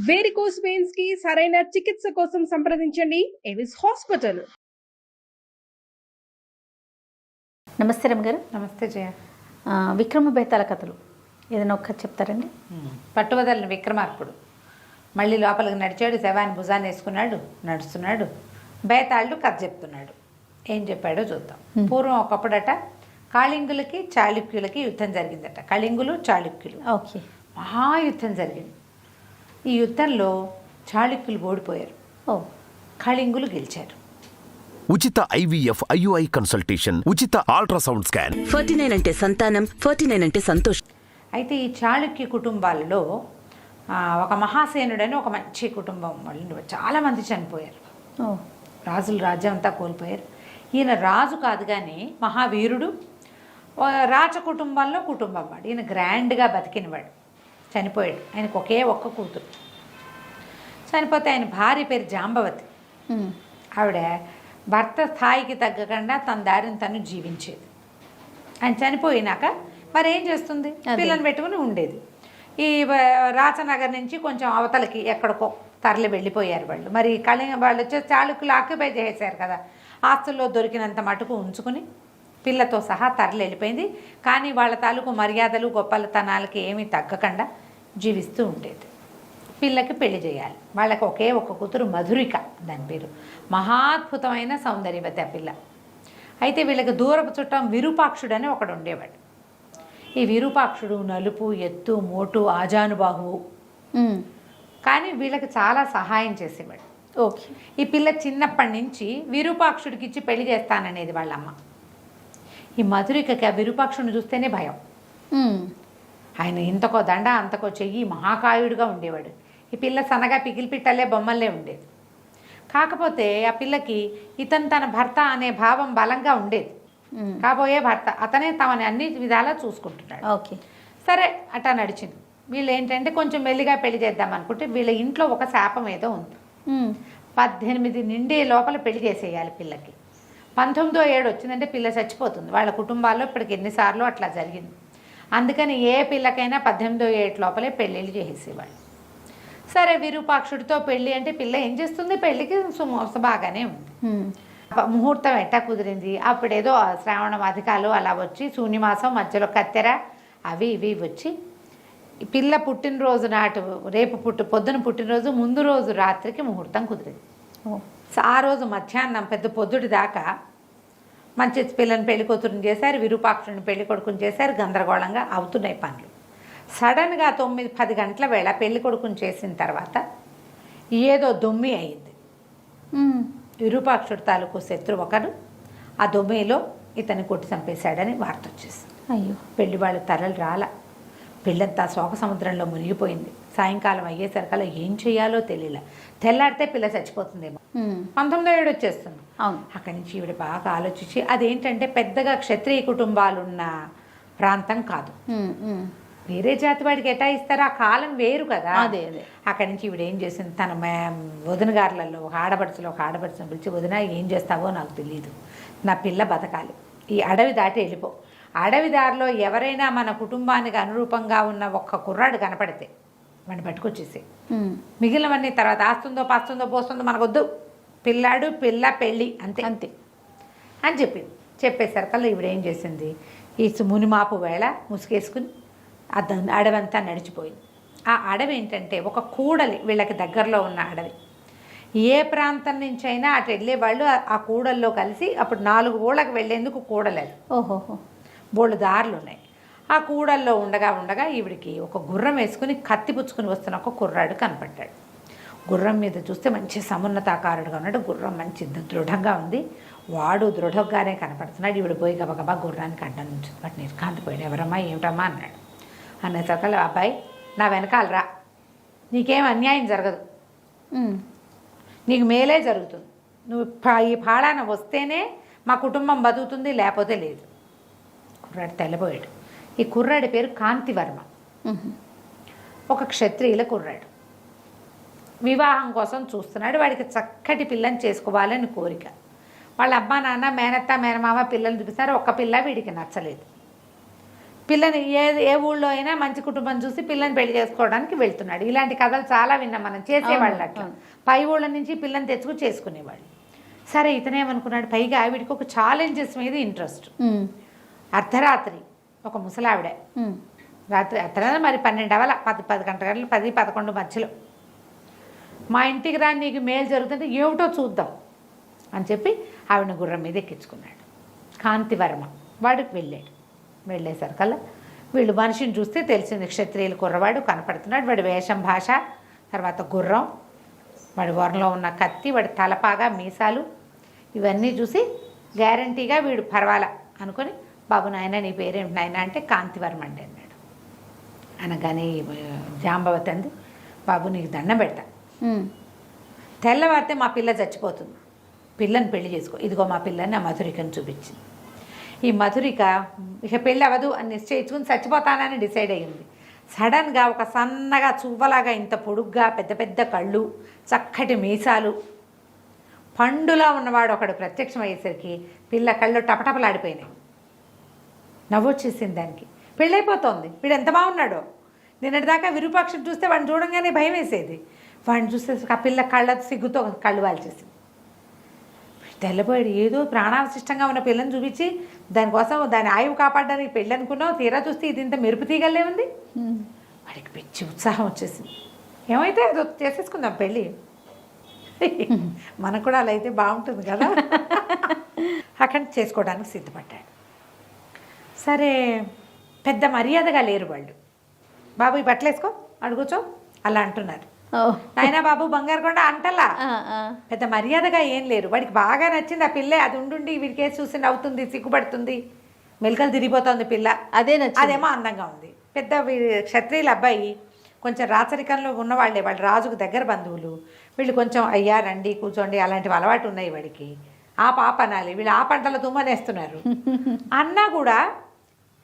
Varicose veins కి సరైన చికిత్స కోసం సంప్రదించండి ఎవిస్ హాస్పిటల్. నమస్తే రమ్మగారు. నమస్తే జయ. విక్రమ బేతాళ కథలు ఏదైనా ఒక్కటి చెప్తారండి? పట్టువదలని విక్రమార్కుడు మళ్ళీ లోపలికి నడిచాడు, శవాన్ని భుజాన్ని వేసుకున్నాడు, నడుస్తున్నాడు. బేతాళుడు కథ చెప్తున్నాడు. ఏం చెప్పాడో చూద్దాం. పూర్వం ఒకప్పుడట కాళింగులకి చాళుక్యులకి యుద్ధం జరిగిందట. కళింగులు చాళుక్యులు ఓకే, మహాయుద్ధం జరిగింది. ఈ యుద్ధంలో చాళుక్యులు ఓడిపోయారు, కళింగులు గెలిచారు. ఉచిత IVF IUI కన్సల్టేషన్, ఉచిత అల్ట్రాసౌండ్ స్కాన్. 49 అంటే సంతానం, 49 అంటే సంతోషం. అయితే ఈ చాళుక్య కుటుంబాలలో ఒక మహాసేనుడని ఒక మంచి కుటుంబం వాళ్ళు చాలామంది చనిపోయారు. రాజులు రాజ్యం అంతా కోల్పోయారు. ఈయన రాజు కాదు కానీ మహావీరుడు, రాజ కుటుంబంలో కుటుంబం వాడు. ఈయన గ్రాండ్గా బతికినవాడు. చనిపోయాడు. ఆయనకు ఒక్క కూతురు. చనిపోతే ఆయన భార్య పేరు జాంబవతి. ఆవిడ భర్త స్థాయికి తగ్గకుండా తన దారిని తను జీవించేది. ఆయన చనిపోయినాక మరి ఏం చేస్తుంది? పిల్లని పెట్టుకుని ఉండేది. ఈ రాచనగర్ నుంచి కొంచెం అవతలకి ఎక్కడికో తరలి వెళ్ళిపోయారు వాళ్ళు. మరి వాళ్ళు వచ్చేసి చాళుక్యులు ఆక్యుపై చేసేసారు కదా. ఆస్తుల్లో దొరికినంత మటుకు ఉంచుకుని పిల్లతో సహా తరలి వెళ్ళిపోయింది. కానీ వాళ్ళ తాలూకు మర్యాదలు గొప్పలతనాలకి ఏమీ తగ్గకుండా జీవిస్తూ ఉండేది. పిల్లకి పెళ్లి చేయాలి. వాళ్ళకి ఒక కూతురు మధురిక, దాని పేరు. మహాద్భుతమైన సౌందర్యవతి ఆ పిల్ల. అయితే వీళ్ళకి దూరపు చుట్టం విరూపాక్షుడు అని ఒకడు ఉండేవాడు. ఈ విరూపాక్షుడు నలుపు, ఎత్తు, మోటు, ఆజానుబాహువు. కానీ వీళ్ళకి చాలా సహాయం చేసేవాడు. ఓకే. ఈ పిల్ల చిన్నప్పటి నుంచి విరూపాక్షుడికి ఇచ్చి పెళ్లి చేస్తాననేది వాళ్ళమ్మ. ఈ మధురికకి ఆ విరూపాక్షుడిని చూస్తేనే భయం. ఆయన ఇంతకో దండ, అంతకో చెయ్యి, మహాకాయుడిగా ఉండేవాడు. ఈ పిల్ల సన్నగా పిగిలి పిట్టలే బొమ్మల్లే ఉండేది. కాకపోతే ఆ పిల్లకి ఇతను తన భర్త అనే భావం బలంగా ఉండేది. కాబోయే భర్త అతనే తమని అన్ని విధాలా చూసుకుంటున్నాడు. ఓకే, సరే అట్టా నడిచింది. వీళ్ళు ఏంటంటే కొంచెం మెల్లిగా పెళ్లి చేద్దాం అనుకుంటే వీళ్ళ ఇంట్లో ఒక శాపం ఏదో ఉంది. 18 నిండే లోపల పెళ్లి చేసేయాలి పిల్లకి. 19వ ఏడు వచ్చిందంటే పిల్ల చచ్చిపోతుంది. వాళ్ళ కుటుంబాల్లో ఇప్పటికి ఎన్నిసార్లు అట్లా జరిగింది. అందుకని ఏ పిల్లకైనా 18వ ఏడు లోపలే పెళ్ళిళ్ళు చేసేవాళ్ళు. సరే విరూపాక్షుడితో పెళ్ళి అంటే పిల్ల ఏం చేస్తుంది? పెళ్ళికి బాగానే ఉంది. ముహూర్తం ఎట్టా కుదిరింది. అప్పుడేదో శ్రావణ అధికాలు అలా వచ్చి శూన్యమాసం మధ్యలో కత్తెర అవి ఇవి వచ్చి పిల్ల పుట్టినరోజు నాటు రేపు పొద్దున పుట్టినరోజు ముందు రోజు రాత్రికి ముహూర్తం కుదిరింది. ఆ రోజు మధ్యాహ్నం పెద్ద పొద్దుటి దాకా మంచి పిల్లని పెళ్లి కూతురుని చేశారు, విరూపాక్షుడిని పెళ్లి కొడుకుని చేశారు. గందరగోళంగా అవుతున్నాయి పనులు. సడన్గా 9-10 గంటల వేళ పెళ్లి కొడుకుని చేసిన తర్వాత ఏదో దొమ్మి అయింది. విరూపాక్షుడి తాలూకు శత్రు ఒకరు ఆ దొమ్మిలో ఇతన్ని కొట్టి చంపేశాడని వార్త వచ్చేసింది. అయ్యో, పెళ్లి వాళ్ళు తరలి రాల. పిల్లంతా శోక సముద్రంలో మునిగిపోయింది. సాయంకాలం అయ్యేసరికల్లా ఏం చేయాలో తెలియలే. తెల్లాడితే పిల్ల చచ్చిపోతుందేమో. 19వ ఏడు వచ్చేస్తుంది. అక్కడి నుంచి ఈవిడ బాగా ఆలోచించి, అదేంటంటే పెద్దగా క్షత్రియ కుటుంబాలున్న ప్రాంతం కాదు, వేరే జాతి వాడికి ఎటా ఇస్తారో ఆ కాలం వేరు కదా. అదే అక్కడి నుంచి ఈవిడ ఏం చేసింది, తన వదిన గారులలో ఒక ఆడపడుచుని పిలిచి, వదిన ఏం చేస్తావో నాకు తెలియదు, నా పిల్ల బతకాలి, ఈ అడవి దాటి వెళ్ళిపో. అడవి దారిలో ఎవరైనా మన కుటుంబానికి అనురూపంగా ఉన్న ఒక్క కుర్రాడు కనపడితే వాడిని పట్టుకొచ్చేసి, మిగిలినవన్నీ తర్వాత ఆస్తుందో పాస్తుందో పోస్తుందో మనకొద్దు, పిల్లాడు పిల్ల పెళ్ళి అంతే అంతే అని చెప్పింది. చెప్పేసరికల్లా ఈవిడ ఏం చేసింది, ఈ మునిమాపు వేళ ముసుగేసుకుని అడవంతా నడిచిపోయింది. ఆ అడవి ఏంటంటే ఒక కూడలి, వీళ్ళకి దగ్గరలో ఉన్న అడవి. ఏ ప్రాంతం నుంచి అయినా అటు వెళ్ళేవాళ్ళు ఆ కూడల్లో కలిసి అప్పుడు 4 ఊళ్ళకి వెళ్ళేందుకు కూడలేదు. ఓహోహో, బోళ్ళు దారులు ఉన్నాయి. ఆ కూడల్లో ఉండగా ఈవిడికి ఒక గుర్రం వేసుకుని కత్తి పుచ్చుకుని వస్తున్న ఒక కుర్రాడు కనపడ్డాడు. గుర్రం మీద చూస్తే మంచి సమున్నతాకారుడుగా ఉన్నాడు. గుర్రం మంచి దృఢంగా ఉంది. వాడు దృఢంగానే కనపడుతున్నాడు. ఈవిడ పోయి గబగబా గుర్రానికి అడ్డం నుంచి వాటి నిర్కాంతిపోయాడు. ఎవరమ్మా ఏమిటమ్మా అన్నాడు. అనేసరికల్లా, అబ్బాయి నా వెనకాల రా, నీకేం అన్యాయం జరగదు, నీకు మేలే జరుగుతుంది, నువ్వు ఈ పాడాన వస్తేనే మా కుటుంబం బతుకుతుంది, లేకపోతే లేదు. కుర్రాడు తెల్లబోయాడు. ఈ కుర్రాడి పేరు కాంతివర్మ. ఒక క్షత్రియుల కుర్రాడు. వివాహం కోసం చూస్తున్నాడు. వాడికి చక్కటి పిల్లని చేసుకోవాలని కోరిక. వాళ్ళ అబ్బా నాన్న మేనత్త మేనమామ పిల్లలు చూపిస్తారు. ఒక్క పిల్ల వీడికి నచ్చలేదు. పిల్లని ఏ ఊళ్ళో అయినా మంచి కుటుంబం చూసి పిల్లని పెళ్లి చేసుకోవడానికి వెళ్తున్నాడు. ఇలాంటి కథలు చాలా విన్నాం మనం, చేసేవాళ్ళు అట్లా. పై ఊళ్ళ నుంచి పిల్లని తెచ్చుకుని చేసుకునేవాళ్ళు. సరే ఇతనేమనుకున్నాడు, పైగా ఆవిడికి ఒక ఛాలెంజెస్ మీద ఇంట్రెస్ట్. అర్ధరాత్రి ఒక ముసలావిడ రాత్రి అర్ధరాత్రి మరి 12 అవల 10 గంటల 10-11 మధ్యలో మా ఇంటికి రా, నీకు మేలు జరుగుతుంటే ఏమిటో చూద్దాం అని చెప్పి ఆవిడని గుర్రం మీద ఎక్కించుకున్నాడు. కాంతివర్మ వాడికి వెళ్ళేసరికల్లా వీళ్ళు మనిషిని చూస్తే తెలిసింది క్షత్రియులు, కుర్రవాడు కనపడుతున్నాడు. వాడి వేషం భాష, తర్వాత గుర్రం, వాడి వరంలో ఉన్న కత్తి, వాడి తలపాగా మీసాలు ఇవన్నీ చూసి గ్యారంటీగా వీడు పర్వాలా అనుకొని, బాబు నాయన నీ పేరేమిటి నాయన అంటే కాంతివర్మ అండి అన్నాడు. అనగానే జాంబవతి అంది, బాబు నీకు దండం పెడతా, తెల్లవారితే మా పిల్ల చచ్చిపోతుంది, పిల్లని పెళ్లి చేసుకో, ఇదిగో మా పిల్లని ఆ మధురికని చూపించింది. ఈ మధురిక ఇక పెళ్ళి అవ్వదు అని నిశ్చయించుకుని చచ్చిపోతానని డిసైడ్ అయ్యింది. సడన్గా ఒక సన్నగా చువ్వలాగా ఇంత పొడుగ్గా పెద్ద పెద్ద కళ్ళు, చక్కటి మీసాలు, పండులా ఉన్నవాడు ఒకడు ప్రత్యక్షం అయ్యేసరికి పిల్ల కళ్ళు టపటపలాడిపోయినాయి. నవ్వొచ్చేసింది దానికి. పెళ్ళైపోతోంది, వీడు ఎంత బాగున్నాడో. నిన్నటిదాకా విరూపాక్షం చూస్తే వాడిని చూడంగానే భయం వేసేది, వాడిని చూసేసరికి ఆ పిల్ల కళ్ళ సిగ్గుతో కళ్ళు వాల్చేసింది. తెల్లబోయాడు, ఏదో ప్రాణావశిష్టంగా ఉన్న పిల్లని చూపించి దానికోసం దాని ఆయువు కాపాడడానికి పెళ్ళి అనుకున్నావు, తీరా చూస్తే ఇది ఇంత మెరుపు తీగలే ఉంది. వాడికి పిచ్చి ఉత్సాహం వచ్చేసింది, ఏమైతే అది చేసేసుకుందాం పెళ్ళి, మనకు కూడా అలా అయితే బాగుంటుంది కదా. అక్కడ చేసుకోవడానికి సిద్ధపడ్డాడు. సరే పెద్ద మర్యాదగా లేరు వాళ్ళు. బాబు ఈ బట్టలు వేసుకో, అడుగుచో అలా అంటున్నారు. నాయనా బాబు బంగారు కొండ అంటలా, పెద్ద మర్యాదగా ఏం లేరు. వాడికి బాగా నచ్చింది ఆ పిల్లే. అది ఉండుండి వీడికేసి చూసి నవ్వుతుంది, సిగ్గుపడుతుంది, మెలకలు తిరిగిపోతుంది పిల్ల, అదేమో అందంగా ఉంది. పెద్ద క్షత్రియుల అబ్బాయి కొంచెం రాచరికంలో ఉన్నవాళ్ళే, వాళ్ళు రాజుకు దగ్గర బంధువులు. వీళ్ళు కొంచెం అయ్యా రండి కూర్చోండి అలాంటివి అలవాటు ఉన్నాయి వాడికి. ఆ పాప అనాలి, వీళ్ళు ఆ పంటల తుమ్మనేస్తున్నారు అన్నా కూడా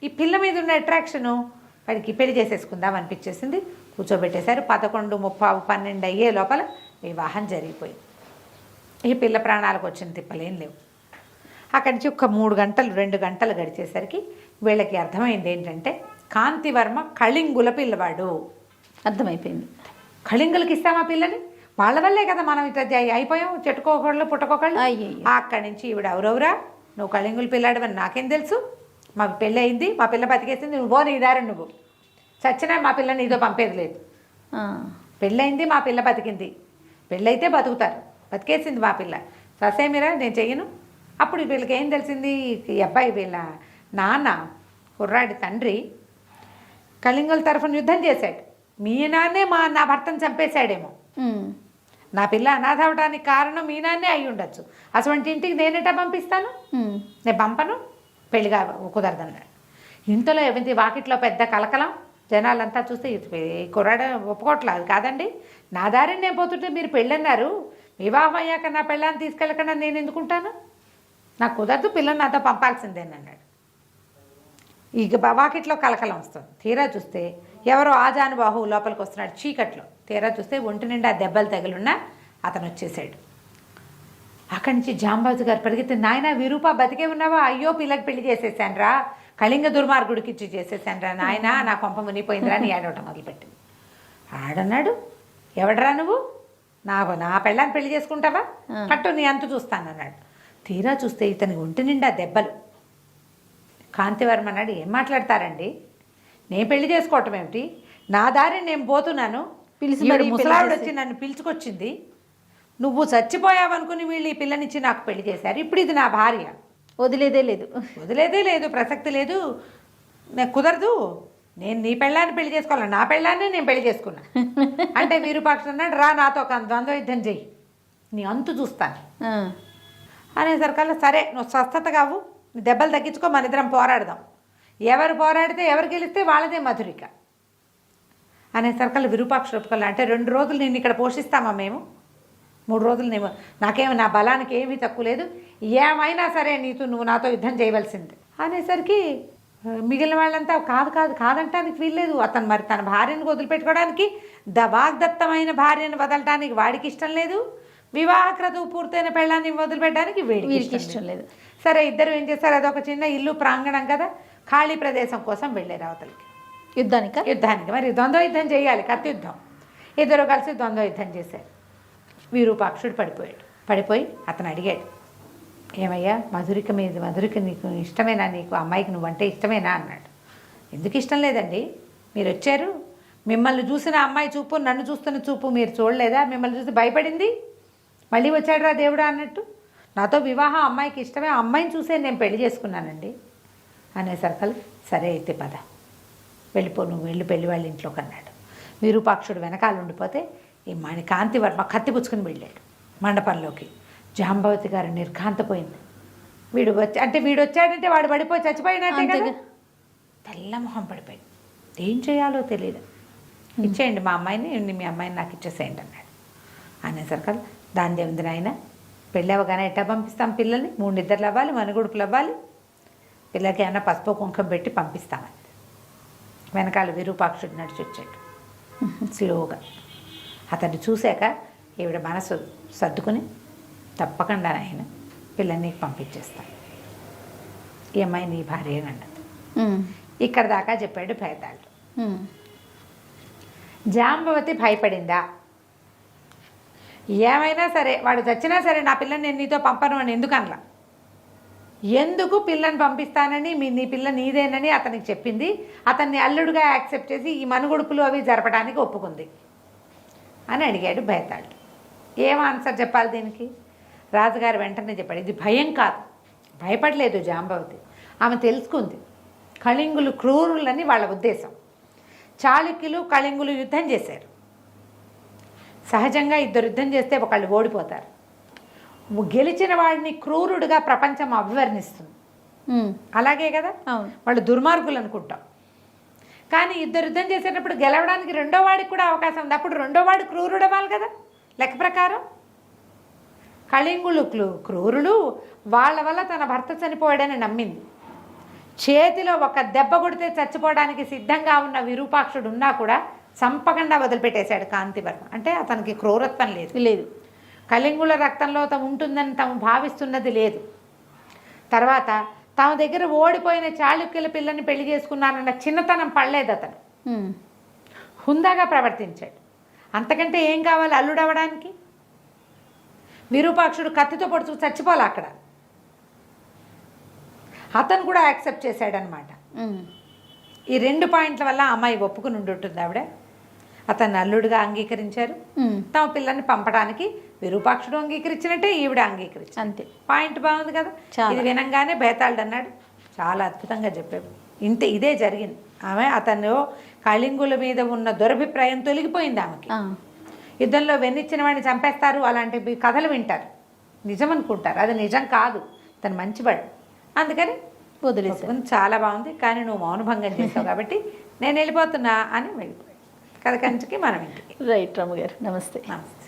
ఈ పిల్ల మీద ఉన్న అట్రాక్షను వాడికి పెళ్లి చేసేసుకుందాం అనిపించేసింది. కూర్చోబెట్టేశారు. 11:30-12 అయ్యే లోపల వివాహం జరిగిపోయింది. ఈ పిల్ల ప్రాణాలకు వచ్చిన తిప్పలేం లేవు. అక్కడి నుంచి ఒక 2 గంటలు గడిచేసరికి వీళ్ళకి అర్థమైంది ఏంటంటే కాంతివర్మ కళింగుల పిల్లవాడు. అర్థమైపోయింది. కళింగులకి ఇస్తామా పిల్లని, వాళ్ళ వల్లే కదా మనం ఇట్లా అయిపోయాం, చెట్టుకోకళ్ళు పుట్టకోకళ్ళు. అక్కడి నుంచి ఈవిడ ఎవరెవరా, నువ్వు కళింగుల పిల్లాడు అని నాకేం తెలుసు, మాకు పెళ్ళి అయింది, మా పిల్ల బతికేసింది, నువ్వు నీ దారి నువ్వు, చచ్చినా మా పిల్లని నీతో పంపేది లేదు. పెళ్ళయింది, మా పిల్ల బతికింది, పెళ్ళైతే బతుకుతారు, బతికేసింది మా పిల్ల, ససేమిరా నేను చెయ్యను. అప్పుడు వీళ్ళకి ఏం తెలిసింది, ఈ అబ్బాయి వీళ్ళ నాన్న కుర్రాడి తండ్రి కళింగుల తరఫున యుద్ధం చేశాడు. మీ నాన్నే నా భర్తను చంపేశాడేమో, నా పిల్ల అనాథ అవడానికి కారణం మీ నాన్నే అయి ఉండొచ్చు, అటువంటి ఇంటికి నేనేటా పంపిస్తాను, నేను పంపను, పెళ్ళిగా కుదరదన్నాడు. ఇంతలో ఎవరి వాకిట్లో పెద్ద కలకలం, జనాలంతా చూస్తే కుర్రాడ ఒప్పుకోవట్లేదు. కాదండి నా దారిని నేను పోతుంటే మీరు పెళ్ళన్నారు, వివాహం అయ్యాక నా పెళ్ళాన్ని తీసుకెళ్ళకుండా నేను ఎందుకుంటాను, నాకు కుదరదు, పిల్లని నాతో పంపాల్సిందేనన్నాడు. ఇక వాకిట్లో కలకలం వస్తుంది. తీరా చూస్తే ఎవరో ఆజానుబాహు లోపలికి వస్తున్నాడు చీకట్లో. తీరా చూస్తే ఒంటి నిండా దెబ్బలు తగిలిన్నా అతను వచ్చేసాడు. అక్కడి నుంచి జాంబాజు గారు పరిగెత్తి, నాయన విరూప బతికే ఉన్నావా, అయ్యో పిల్లకి పెళ్లి చేసేసానరా, కళింగ దుర్మార్గుడికి ఇచ్చి చేసేసానరా నాయన, నా కొంప మునిపోయిందిరా అని ఏడవటం మొదలుపెట్టింది. ఆడన్నాడు, ఎవడరా నువ్వు, నా పెళ్ళాన్ని పెళ్లి చేసుకుంటావా, పట్టు నీ అంతు చూస్తానన్నాడు. తీరా చూస్తే ఇతని ఒంటి నిండా దెబ్బలు. కాంతివర్మ అన్నాడు, ఏం మాట్లాడతారండి, నేను పెళ్లి చేసుకోవటం ఏమిటి, నా దారిని నేను పోతున్నాను, ముసలావిడ వచ్చి నన్ను పిలుచుకొచ్చింది, నువ్వు చచ్చిపోయావనుకుని వీళ్ళు ఈ పిల్లనిచ్చి నాకు పెళ్లి చేశారు, ఇప్పుడు ఇది నా భార్య, వదిలేదే లేదు, ప్రసక్తి లేదు, నాకు కుదరదు, నేను నీ పెళ్ళాన్ని పెళ్లి చేసుకోవాలి, నా పెళ్ళాన్ని నేను పెళ్లి చేసుకున్నా అంటే విరూపాక్ష అన్నాడు, రా నాతో ఒక ద్వంద్వ యుద్ధం చెయ్యి, నీ అంతు చూస్తాను అనేసరికల్లా సరే నువ్వు స్వస్థత కావు, దెబ్బలు తగ్గించుకో, మన ఇద్దరం పోరాడదాం, ఎవరు పోరాడితే ఎవరు గెలిస్తే వాళ్ళదే మధురిక అనేసరికల్లా విరూపాక్ష ఒప్పుకోవాలి. అంటే 2 రోజులు నేను ఇక్కడ పోషిస్తామా మేము, 3 రోజులు నేను, నాకేమి నా బలానికి ఏమీ తక్కువ లేదు, ఏమైనా సరే నువ్వు నాతో యుద్ధం చేయవలసింది అనేసరికి మిగిలిన వాళ్ళంతా కాదంటానికి వీల్లేదు. అతను మరి తన భార్యను వదిలిపెట్టుకోవడానికి, వాగ్దత్తమైన భార్యను వదలటానికి వాడికి ఇష్టం లేదు, వివాహక్రతువు పూర్తయిన పెళ్ళాన్ని వదిలిపెట్టడానికి వీడికి ఇష్టం లేదు. సరే ఇద్దరు ఏం చేస్తారు, అదొక చిన్న ఇల్లు ప్రాంగణం కదా, ఖాళీ ప్రదేశం కోసం వెళ్ళారు అవతలకి యుద్ధానికి. మరి ద్వంద్వ యుద్ధం చేయాలి, కత్తి యుద్ధం. ఇద్దరు కలిసి ద్వంద్వ యుద్ధం చేశారు. విరూపాక్షుడు పడిపోయి అతను అడిగాడు, ఏమయ్యా మధురిక నీకు ఇష్టమేనా, నీకు అమ్మాయికి నువ్వంటే ఇష్టమేనా అన్నాడు. ఎందుకు ఇష్టం లేదండి, మీరు వచ్చారు, మిమ్మల్ని చూసిన అమ్మాయి చూపు నన్ను చూస్తున్న చూపు మీరు చూడలేదా, మిమ్మల్ని చూసి భయపడింది, మళ్ళీ వచ్చాడురా దేవుడా అన్నట్టు. నాతో వివాహం అమ్మాయికి ఇష్టమే, అమ్మాయిని చూసే నేను పెళ్లి చేసుకున్నానండి అనేసరికి సరే అయితే పద వెళ్ళిపో, నువ్వు వెళ్ళి పెళ్లి వాళ్ళ ఇంట్లోకి అన్నాడు. విరూపాక్షుడు వెనకాల ఉండిపోతే ఈ కాంతివర్మ కత్తి పుచ్చుకుని వెళ్ళాడు మండపంలోకి. జాంబవతి గారు నిర్ఘాంతపోయింది. వీడు వచ్చాడంటే వాడు పడిపోయి చచ్చిపోయినట్టే కదా. తెల్ల మొహం పడిపోయింది. ఏం చేయాలో తెలియదు. ఇచ్చేయండి మా అమ్మాయిని, మీ అమ్మాయిని నాకు ఇచ్చేసేయండి అన్నాడు. అనేసరికి దాని ఉంది నాయన, పెళ్ళి అవ్వగానే ఎట్టా పంపిస్తాం పిల్లల్ని, 3 నిద్రలు అవ్వాలి, మనుగుడుపులు అవ్వాలి, పిల్లలకి ఏమైనా పసుపు కుంకుమ పెట్టి పంపిస్తామని. వెనకాల విరూపాక్షుడు నడిచి వచ్చాడు స్లోగా. అతన్ని చూశాక ఈవిడ మనసు సర్దుకుని తప్పకుండా ఆయన పిల్లల్ని పంపించేస్తాను, ఈ అమ్మాయి నీ భార్య అని అన్నది. ఇక్కడ దాకా చెప్పాడు భేదాళ్ళు. జాంబవతి భయపడిందా? ఏమైనా సరే వాడు చచ్చినా సరే నా పిల్లని నేను నీతో పంపను అని ఎందుకు అనలా. ఎందుకు పిల్లని పంపిస్తానని, నీ పిల్ల నీదేనని అతనికి చెప్పింది. అతన్ని అల్లుడుగా యాక్సెప్ట్ చేసి ఈ మనుగుడుపులు అవి జరపడానికి ఒప్పుకుంది అని అడిగాడు భేతాళుడు. ఏం ఆన్సర్ చెప్పాలి దీనికి? రాజుగారు వెంటనే చెప్పాడు, ఇది భయం కాదు. భయపడలేదు జాంబవతి, ఆమె తెలుసుకుంది కళింగులు క్రూరులని వాళ్ళ ఉద్దేశం. చాళుక్యులు కళింగులు యుద్ధం చేశారు. సహజంగా ఇద్దరు యుద్ధం చేస్తే ఒకళ్ళు ఓడిపోతారు. గెలిచిన వాడిని క్రూరుడుగా ప్రపంచం అభివర్ణిస్తుంది. అలాగే కదా, వాళ్ళు దుర్మార్గులు అనుకుంటాం. కానీ ఇద్దరు యుద్ధం చేసేటప్పుడు గెలవడానికి రెండో వాడికి కూడా అవకాశం ఉంది. అప్పుడు రెండో వాడు క్రూరుడు అవ్వాలి కదా లెక్క ప్రకారం. కళింగులు క్రూరులు, వాళ్ళ వల్ల తన భర్త చనిపోయాడని నమ్మింది. చేతిలో ఒక దెబ్బ కొడితే చచ్చిపోవడానికి సిద్ధంగా ఉన్న విరూపాక్షుడు ఉన్నా కూడా చంపకుండా వదిలిపెట్టేశాడు కాంతివర్మ. అంటే అతనికి క్రూరత్వం లేదు. కళింగుల రక్తంలో తమ ఉంటుందని తాము భావిస్తున్నది లేదు. తర్వాత తమ దగ్గర ఓడిపోయిన చాళుక్యుల పిల్లని పెళ్లి చేసుకున్నానన్న చిన్నతనం పడలేదు అతను. హుందాగా ప్రవర్తించాడు. అంతకంటే ఏం కావాలి అల్లుడవడానికి? విరూపాక్షుడు కత్తితో పొడుచు చచ్చిపోలే అక్కడ. అతను కూడా యాక్సెప్ట్ చేశాడనమాట. ఈ 2 పాయింట్ల వల్ల అమ్మాయి ఒప్పుకుని ఉండుంటుంది. ఆవిడ అతన్ని అల్లుడుగా అంగీకరించారు. తమ పిల్లల్ని పంపడానికి విరూపాక్షుడు అంగీకరించినట్టే ఈవిడ అంగీకరించారు. అంతే. పాయింట్ బాగుంది కదా. ఇది వినంగానే భేతాళుడు అన్నాడు, చాలా అద్భుతంగా చెప్పాడు. ఇదే జరిగింది. ఆమె అతను కళింగుల మీద ఉన్న దురభిప్రాయం తొలగిపోయింది ఆమెకి. యుద్ధంలో వెన్నిచ్చిన వాడిని చంపేస్తారు అలాంటి కథలు వింటారు, నిజం అనుకుంటారు. అది నిజం కాదు, తను మంచివాడు. అందుకని వదిలేసాను. చాలా బాగుంది, కానీ నువ్వు మౌనభంగం చేస్తావు కాబట్టి నేను వెళ్ళిపోతున్నా అని వెళ్ళిపోయాడు. కథ కంచికి మనం ఇంటికి. రైట్ రమ్మ గారు, నమస్తే. నమస్తే.